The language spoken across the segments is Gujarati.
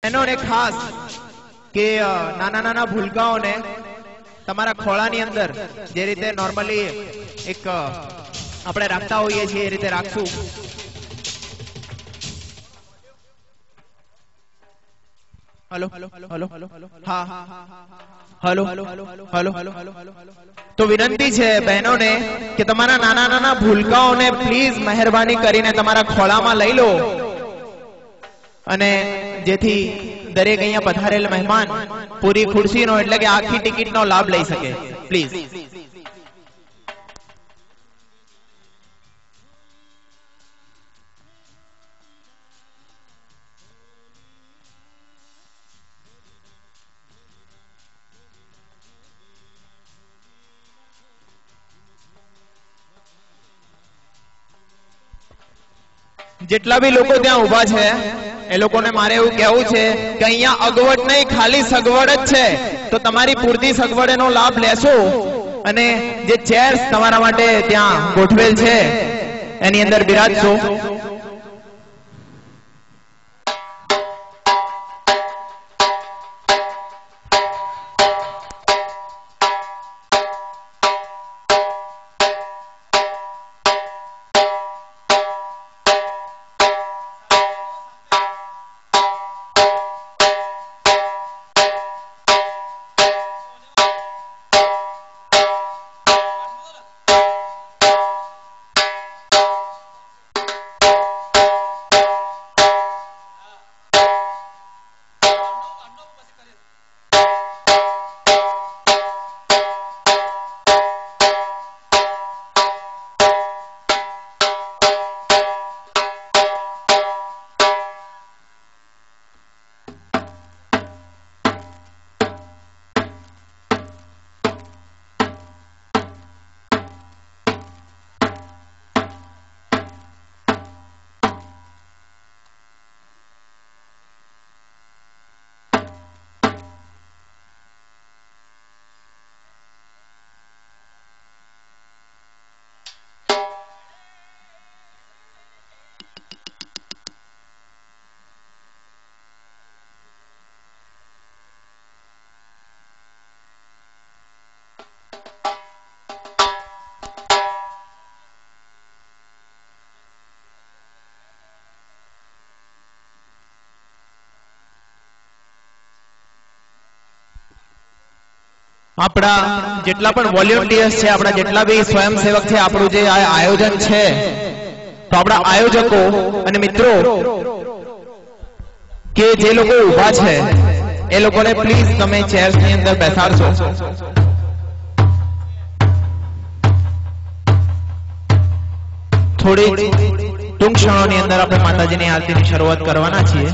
બહેનોને ખાસ કે નાના નાના ભૂલકાઓને તમારા ખોળાની અંદર જે રીતે નોર્મલી એક આપણે રાખતા હોઈએ છીએ એ રીતે રાખશું. હેલો હેલો હા હેલો હેલો તો વિનંતી છે બહેનોને કે તમારા નાના નાના ભૂલકાઓને પ્લીઝ મહેરબાની કરીને તમારા ખોળામાં લઈ લો અને જેથી દરેક અહીંયા પધારેલ મહેમાન પૂરી ખુરશીનો એટલે કે આખી ટિકિટનો લાભ લઈ શકે. પ્લીઝ જેટલા બી લોકો ત્યાં ઉભા છે એ લોકોને મારે એવું કહેવું છે કે અહીંયા અગવડ નહીં, ખાલી સગવડ જ છે. તો તમારી પૂરતી સગવડનો લાભ લેશો અને જે ચેર્સ તમારા માટે ત્યાં ગોઠવેલ છે એની અંદર બિરાજશો. આપણા જેટલા પણ વોલેન્ટિયર્સ છે, આપણા જેટલા બી સ્વયંસેવક છે, આપણું જે આયોજન છે, તો આપણા આયોજકો અને મિત્રો કે જે લોકો ઊભા છે એ લોકોને પ્લીઝ તમે ચેર્સ ની અંદર બેસાડશો. થોડી ટૂંક ક્ષણોની અંદર આપણે માતાજીની આરતીની શરૂઆત કરવાના છીએ.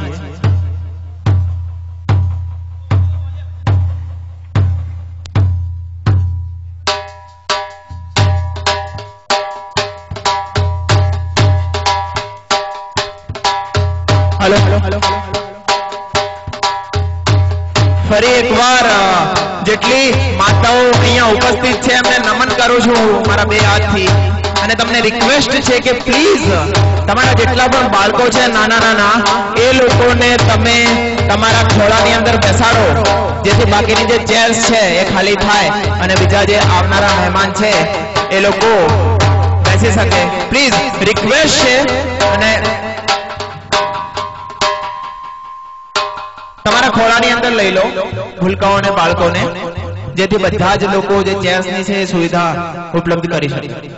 ફરી એકવાર જેટલી માતાઓ અહીંયા ઉપસ્થિત છે એમને નમન કરું છું મારા બે હાથથી અને તમને રિક્વેસ્ટ છે કે પ્લીઝ તમારા જેટલા પણ બાળકો છે નાના નાના એ લોકોને તમે તમારા ખોળાની અંદર બેસાડો જેથી બાકીની જે ચેર્સ છે એ ખાલી થાય અને બીજા જે આવનારા મહેમાન છે એ લોકો બેસી શકે. પ્લીઝ રિક્વેસ્ટ છે અને તમારા ખોળાની અંદર લઈ લો ભૂલકાઓ અને બાળકોને જેથી બધા જ લોકો જે ચેર્સની છે એ સુવિધા ઉપલબ્ધ કરી શકે.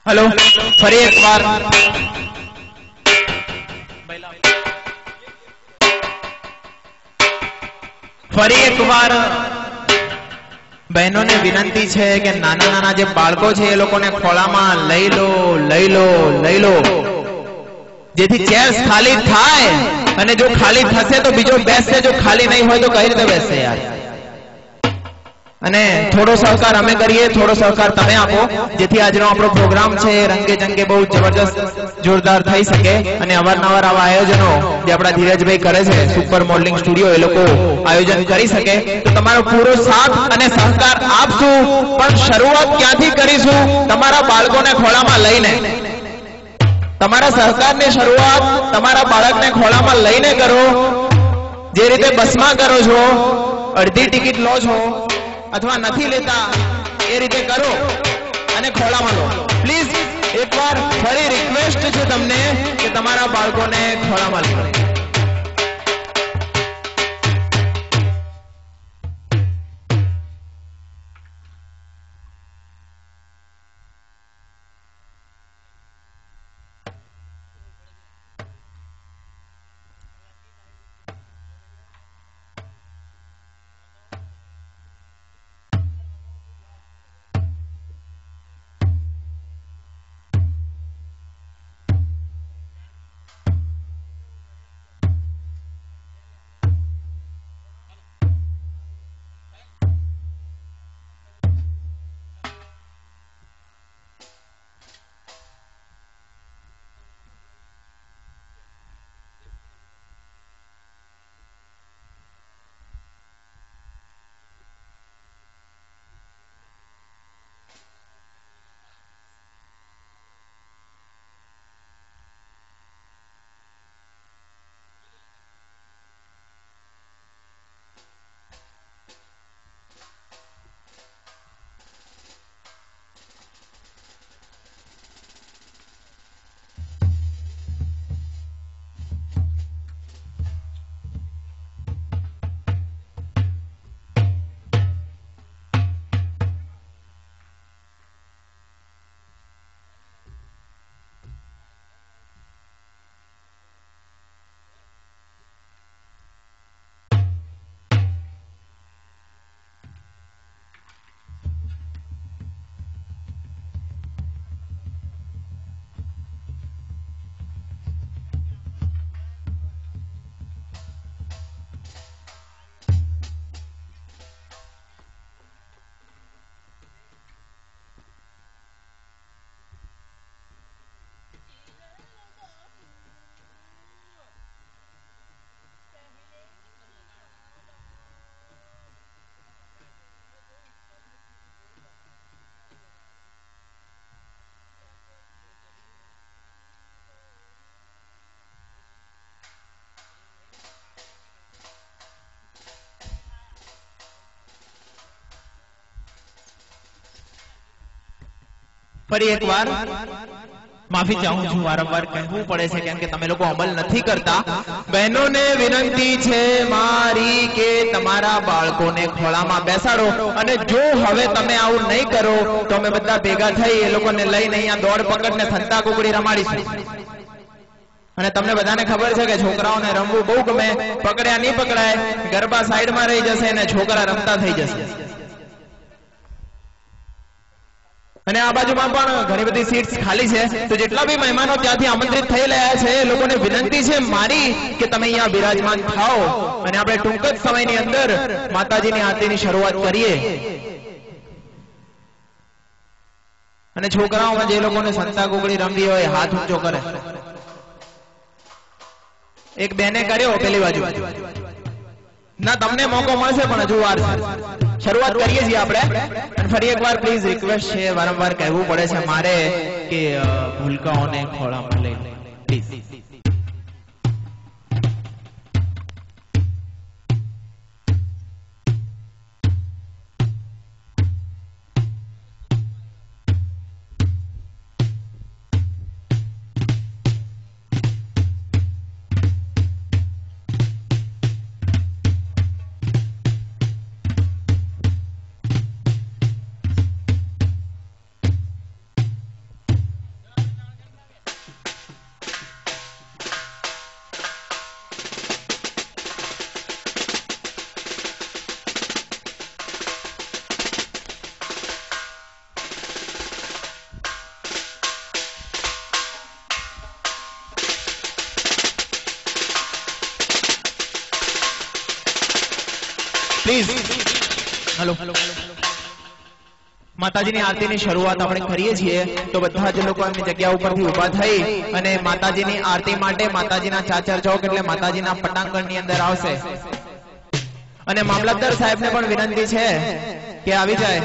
हेलो फरी एक बार ફરી એકવાર બહેનોને વિનંતી છે કે નાના નાના જે બાળકો છે એ લોકોને ખોળામાં લઈ લો લઈ લો લઈ લો, જેથી ચેર્સ ખાલી થાય. અને જો ખાલી થશે તો બીજો બેસશે, જો ખાલી નહીં હોય તો કઈ રીતે બેસશે યાર. અને થોડો સહકાર અમે કરીએ, થોડો સહકાર તમે આપો, જેથી આજનો આપણો પ્રોગ્રામ છે રંગે ચંગે બહુ જબરજસ્ત જોરદાર થઈ શકે. અને અવારનવાર આવા આયોજનો જે આપણા ધીરજભાઈ કરે છે, સુપર મોડલિંગ સ્ટુડિયો, એ લોકો આયોજન કરી શકે. તો તમારો પૂરો સાથ અને સહકાર આપશું. પણ શરૂઆત ક્યાંથી કરીશું? તમારા બાળકોને ખોળામાં લઈને. તમારા સહકારની શરૂઆત તમારા બાળકને ખોળામાં લઈને કરો. જે રીતે બસમાં કરો છો, અડધી ટિકિટ લો છો અથવા નથી લેતા, એ રીતે કરો અને ખોળામાં લો. પ્લીઝ એકવાર ફરી રિક્વેસ્ટ છે તમને કે તમારા બાળકોને ખોળામાં લો. ફરી એકવાર માફી ચાહું છું, વારંવાર કહેવું પડે છે કેમ કે તમે લોકો અમલ નથી કરતા. બહેનોને વિનંતી છે મારી કે તમારા બાળકોને ખોળામાં બેસાડો. અને જો હવે તમે આવું નહીં કરો તો અમે બધા ભેગા થઈ એ લોકોને લઈને અહીંયા દોડ પકડને થંતા કુકડી રમાડીશું. અને તમને બધાને ખબર છે કે છોકરાઓને રમવું બહુ ગમે. પકડ્યા નહીં પકડાય, ગરબા સાઈડમાં રહી જશે અને છોકરા રમતા થઈ જશે. અને આ બાજુમાં પણ ઘણી બધી સીટ્સ ખાલી છે. તો જેટલા બી મહેમાનો ત્યાંથી આમંત્રિત થઈ રહ્યા છે એ લોકોને વિનંતી છે મારી કે તમે અહીંયા બિરાજમાન થાઓ અને આપણે ટૂંક જ સમયની અંદર માતાજીની આરતીની શરૂઆત કરીએ. અને છોકરાઓમાં જે લોકોને સંતા કુકડી રમવી હોય હાથ ઊંચો કરે. એક બેને કર્યો પેલી બાજુ. ના, તમને મોકો મળશે પણ હજુ વાર છે. શરૂઆત કરીએ છીએ આપણે. અને ફરી એકવાર પ્લીઝ રિક્વેસ્ટ છે, વારંવાર કહેવું પડે છે મારે કે ભૂલકાઓને ખોળામાં લઈ પ્લીઝ. પ્લીઝ. હેલો. માતાજીની આરતીની શરૂઆત આપણે કરીએ છીએ તો બધા જ લોકો એમની જગ્યા ઉપરથી ઊભા થઈ અને માતાજીની આરતી માટે માતાજીના ચાચર ચોક એટલે માતાજીના પટાંગણની અંદર આવશે. અને મામલતદાર સાહેબને પણ વિનંતી છે કે આવી જાય.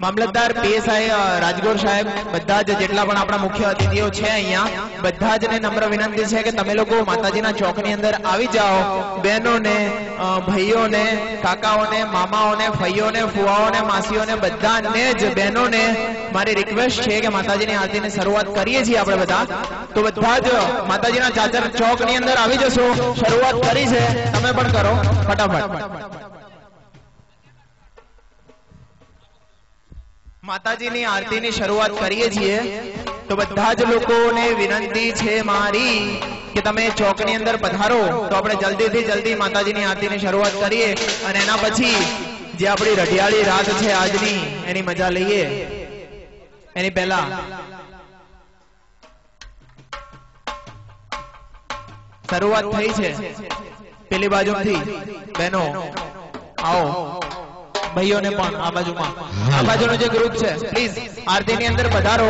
મામલતદાર પીએસઆઈ રાજગોર સાહેબ બધા જ જેટલા પણ આપણા મુખ્ય અતિથિઓ છે અહીંયા બધા જ ને નમ્ર વિનંતી છે કે તમે લોકો માતાજીના ચોકની અંદર આવી જાઓ. બહેનોને, ભાઈઓને, કાકાઓને, મામાઓને, ફઈઓને, ફુવાઓને, માસીઓને બધાને જ બહેનોને મારી રિક્વેસ્ટ છે કે માતાજીની આરતીની શરૂઆત કરીએ છીએ આપણે બધા. તો બધા જ માતાજીના ચાચર ચોકની અંદર આવી જશો. શરૂઆત કરી છે, તમે પણ કરો ફટાફટ. માતાજીની આરતીની શરૂઆત કરીએ છીએ તો બધા જ લોકોને વિનંતી છે મારી કે તમે ચોકની અંદર પધારો તો આપણે જલ્દીથી જલ્દી માતાજીની આરતીની શરૂઆત કરીએ અને એના પછી જે આપણી રઢિયાળી રાત છે આજની એની મજા લઈએ. એની પહેલા શરૂઆત થઈ છે પેલી બાજુથી. બહેનો આવો, ભાઈઓને પણ આ બાજુમાં, આ બાજુનું જે ગ્રુપ છે પ્લીઝ આરતીની અંદર પધારો.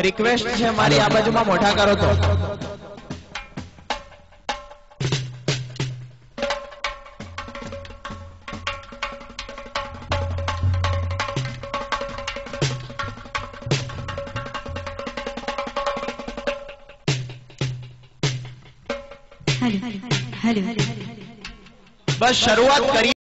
રિક્વેસ્ટ છે મારી, આ બાજુમાં મોઢા કરો તો. બસ શરૂઆત કરી.